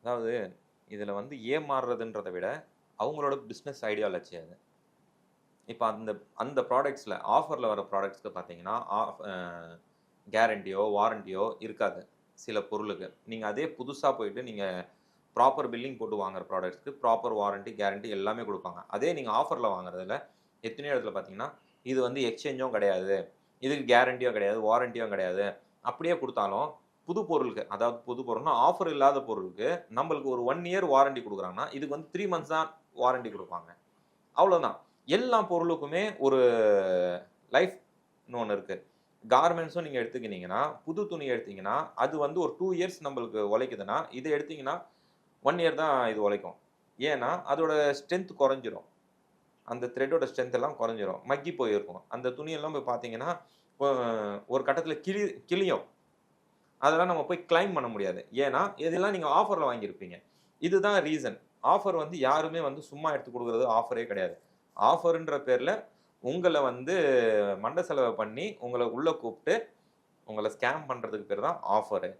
அதாவது இதில வந்து ஏமாறுறதுன்றத விட, அவங்களோட பிசினஸ் ஐடியாலஜி அது. இப்ப அந்த அந்த ப்ராடக்ட்ஸ்ல ஆஃபர்ல வர ப்ராடக்ட்ஸ்க்கு பார்த்தீங்கன்னா, ஆஃப் கேரண்டியோ, வாரண்டியோ இருக்காது. சில பொருளுக்கு. நீங்க அதே புதுசா போயிட்டு நீங்க ப்ராப்பர் பில்லிங் போட்டு வாங்குற ப்ராடக்ட்ஸ்க்கு ப்ராப்பர் வாரண்டி, கேரண்டி எல்லாமே குடுப்பாங்க. அதே நீங்க ஆஃபர்ல வாங்குறதுல எத்தனையோ இடத்துல பார்த்தீங்கன்னா, இது வந்து எக்ஸ்சேஞ்சும் கிடையாது. இதுக்கு கேரண்டியும் கிடையாது, வாரண்டியும் கிடையாது. அப்படியே குடுத்தாலும், புது பொருளுக்கு அதாவது புது பொருள்னா ஆஃபர் இல்லாத பொருளுக்கு நம்மளுக்கு ஒரு 1 இயர் வாரண்டி குடுக்குறாங்கன்னா, இதுக்கு வந்து 3 மந்த்ஸ் தான் வாரண்டி குடுப்பாங்க. அவ்வளோதான். எல்லா பொருளுக்குமே ஒரு லைஃப்ன்னு ஒண்ணு இருக்கு. கார்மெண்ட்ஸும் நீங்க எடுத்துக்கினீங்கன்னா, புது துணி எடுத்தீங்கன்னா, அது வந்து ஒரு 2 இயர்ஸ் நம்மளுக்கு உழைக்குதுன்னா, இத எடுத்தீங்கன்னா 1 இயர் தான் இது உழைக்கும். ஏன்னா, அதோட ஸ்ட்ரென்த் குறைஞ்சிரும். அந்த த்ரெட்டோட ஸ்ட்ரென்த் எல்லாம் குறைஞ்சிரும். மக்கி போயிருக்கும். அந்த துணியெல்லாம் போய் பார்த்தீங்கன்னா, அ ஒரு கட்டத்தில கிழியும். அதெல்லாம் நம்ம போய் கிளைம் பண்ண முடியாது. ஏன்னா, இதெல்லாம் நீங்க ஆஃபர்ல வாங்கியிருப்பீங்க. இதுதான் ரீசன். ஆஃபர் வந்து யாருமே வந்து சும்மா எடுத்து குடுக்குறது ஆஃபரே கிடையாது. ஆஃபர்ன்ற பேர்ல உங்கள வந்து மண்ட செலவ பண்ணி, உங்கள உள்ள கூப்ட்டு, உங்கள ஸ்கேம் பண்றதுக்கு பேரு தான் ஆஃபரு.